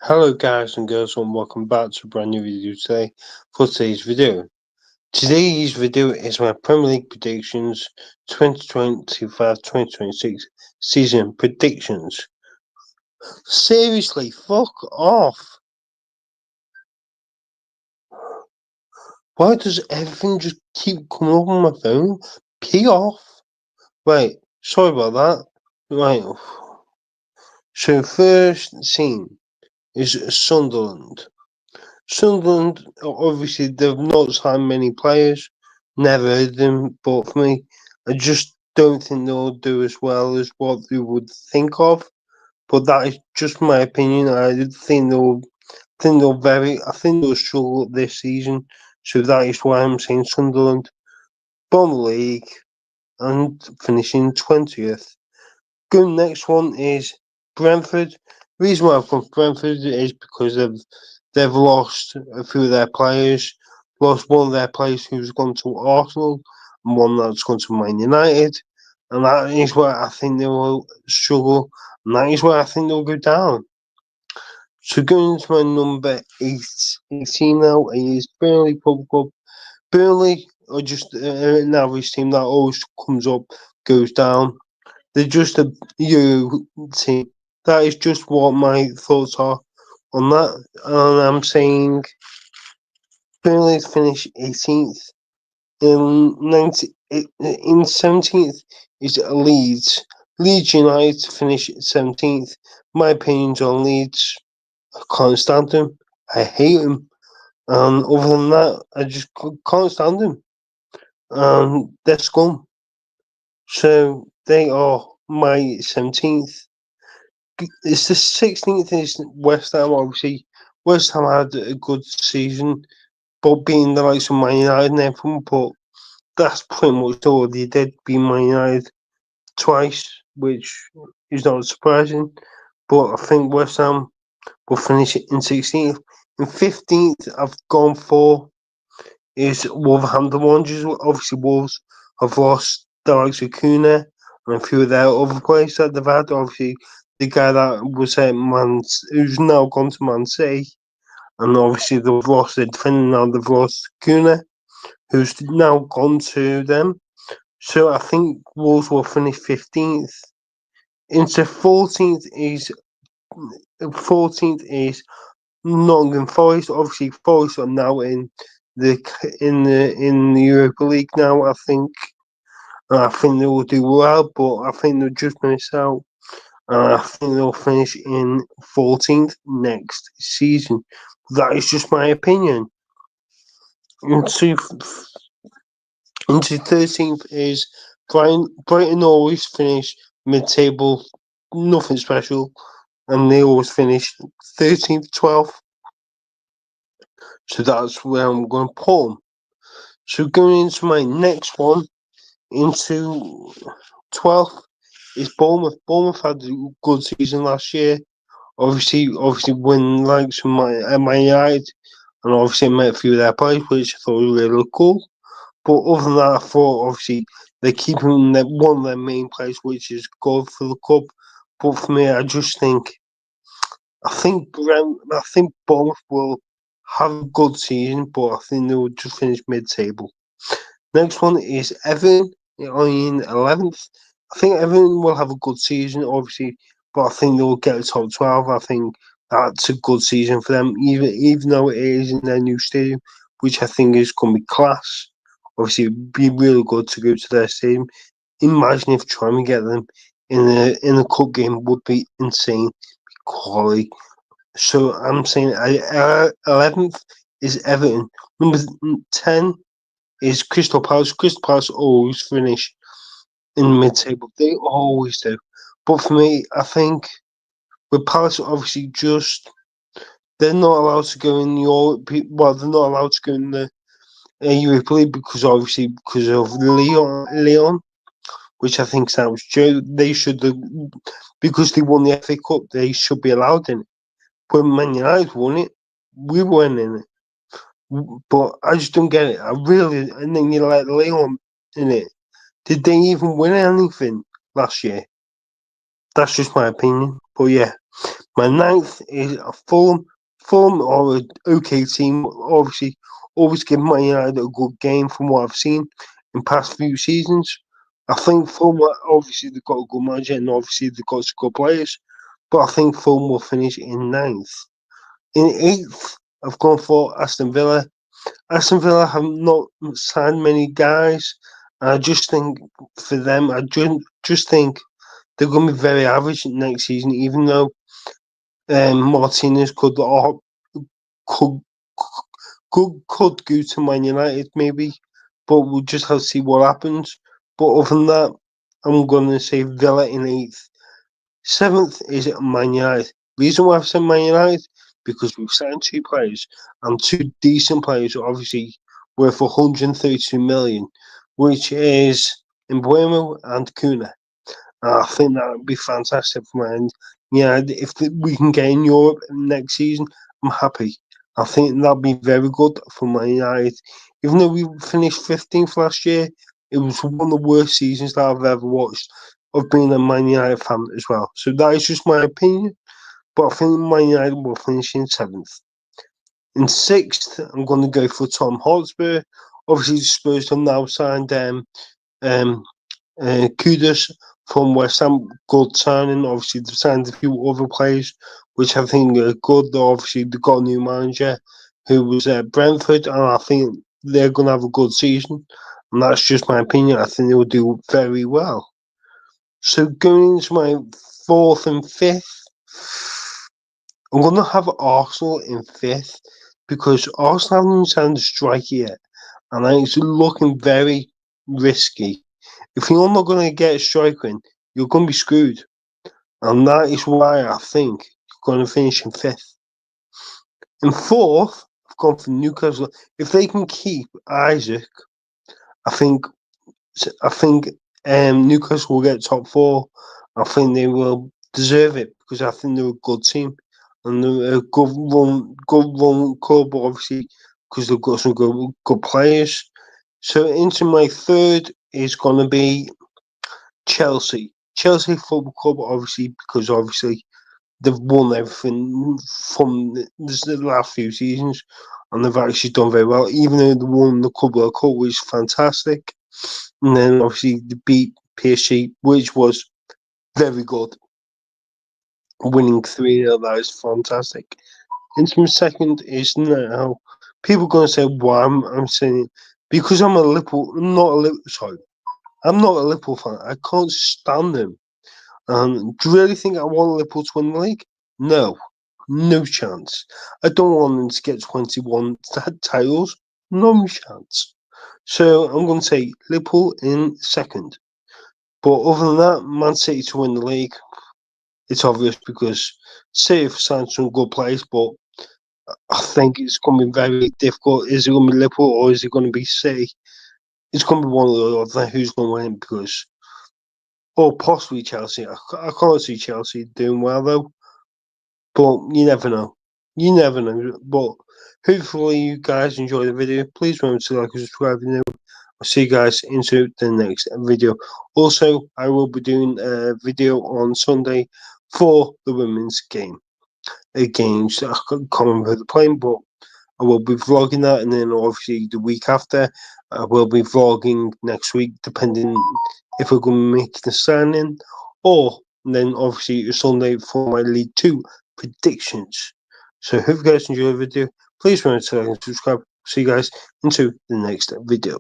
Hello guys and girls and welcome back to a brand new video today. For today's video is my Premier League predictions 2025-2026 season predictions. Seriously, fuck off. Why does everything just keep coming up on my phone? Pee off. Right, sorry about that. Right, so first scene is Sunderland. Sunderland, obviously, they've not signed many players. Never heard of them, but for me, I just don't think they'll do as well as what they would think of. But that is just my opinion. I think they'll struggle this season. So that is why I'm saying Sunderland, bottom of the league, and finishing 20th. Good next one is Brentford. The reason why I've gone Brentford is because they've lost a few of their players. Lost one of their players who's gone to Arsenal and one that's gone to Man United. And that is where I think they will struggle. And that is where I think they'll go down. So going into my number 18 now is Burnley Pub Club. Burnley are just an average team that always comes up, goes down. They're just a Euro team. That is just what my thoughts are on that. And I'm saying Burnley finish 18th. In 17th is Leeds. Leeds United finish 17th. My opinions on Leeds, I can't stand them. I hate them. And other than that, I just can't stand them. They're scum. So they are my 17th. It's the 16th is West Ham, obviously. West Ham had a good season, but being the likes of Man United and everything, but that's pretty much all they did, beat Man United twice, which is not surprising. But I think West Ham will finish in 16th. In 15th, I've gone for is Wolverhampton Wanderers. Obviously, Wolves have lost the likes of Kuna and a few of their other players that they've had. Obviously, the guy that was at who's now gone to Man City, and obviously they've lost their defender. Now they've lost Kuna, who's now gone to them. So I think Wolves will finish 15th. Into 14th is Nottingham Forest. Obviously, Forest are now in the Europa League now. I think they will do well, but I think they'll just miss out. I think they'll finish in 14th next season. That is just my opinion. Into 13th is Brighton. Brighton always finish mid-table, nothing special, and they always finish 13th, 12th. So that's where I'm going to put them. So going into my next one, into 12th is Bournemouth. Bournemouth had a good season last year. Obviously win like some my United, and obviously met a few of their players, which I thought was really cool. But other than that, I thought obviously they're keeping one of their main players, which is good for the club. But for me, I just think I think Bournemouth will have a good season, but I think they will just finish mid-table. Next one is Everton in 11th. I think Everton will have a good season, obviously, but I think they will get the top 12. I think that's a good season for them, even though it is in their new stadium, which I think is going to be class. Obviously, it'd be really good to go to their stadium. Imagine if trying to get them in a cup game would be insane quality. So I'm saying 11th is Everton. Number 10 is Crystal Palace. Crystal Palace always finish in mid-table. They always do. But for me, I think with Palace, obviously, they're not allowed to go in Europe. Well, they're not allowed to go in the Europa League because of Leon, which I think sounds true. They should, because they won the FA Cup, they should be allowed in it. When Man United won it, we weren't in it. But I just don't get it. And then you let Leon in it. Did they even win anything last year? That's just my opinion. But yeah, My ninth is a Fulham. Fulham are an okay team. Obviously, always give Man United a good game from what I've seen in past few seasons. I think Fulham, obviously, they've got a good manager and obviously they've got some good players. But I think Fulham will finish in ninth. In eighth, I've gone for Aston Villa. Aston Villa have not signed many guys. I just think for them, I just think they're going to be very average next season, even though Martinez could could go to Man United maybe, but we'll just have to see what happens. But other than that, I'm going to say Villa in eighth. Seventh is Man United. Reason why I've said Man United because we've signed two players and two decent players, obviously worth 132 million, which is Embuemo and Kuna. I think that would be fantastic for Man. Yeah, if we can get in Europe next season, I'm happy. I think that'd be very good for Man United. Even though we finished 15th last year, it was one of the worst seasons that I've ever watched of being a Man United fan as well. So that is just my opinion. But I think Man United will finish in seventh. In sixth, I'm going to go for Tom Hotspur. Obviously, the Spurs have now signed um, Kudus from West Ham, good signing. Obviously, they've signed a few other players, which I think are good. Obviously, they've got a new manager who was at Brentford, and I think they're going to have a good season. And that's just my opinion. I think they will do very well. So going into my fourth and fifth, I'm going to have Arsenal in fifth because Arsenal haven't signed a striker yet, and it's looking very risky. If you're not going to get a striker in, you're going to be screwed. And that is why I think you're going to finish in fifth. In fourth, I've gone for Newcastle. If they can keep Isaac, I think Newcastle will get top four. I think they will deserve it because I think they're a good team and they're a good run club, obviously, because they've got some good players. So into my third is going to be Chelsea. Chelsea Football Club, obviously, because obviously they've won everything from the last few seasons and they've actually done very well, even though they won the Club World Cup, which is fantastic. And then obviously they beat PSG, which was very good. Winning 3-0, that is fantastic. Into my second is now, people are going to say, why I'm saying it? Because I'm I'm not a Liverpool fan. I can't stand them. Do you really think I want Liverpool to win the league? No, no chance. I don't want them to get 21 titles. No chance. So I'm going to say Liverpool in second. But other than that, Man City to win the league, it's obvious because City have signed some good players, but I think it's going to be very difficult. Is it going to be Liverpool or is it going to be City? It's going to be one of the other who's going to win because, or possibly Chelsea. I can't see Chelsea doing well though. But you never know. You never know. But hopefully you guys enjoy the video. Please remember to like and subscribe. I'll see you guys into the next video. Also, I will be doing a video on Sunday for the women's game. Games I can't remember the playing, but I will be vlogging that, and then obviously the week after, I will be vlogging next week, depending if we're going to make the signing, or then obviously Sunday for my League Two predictions. So, hope you guys enjoy the video. Please remember to like and subscribe. See you guys into the next video.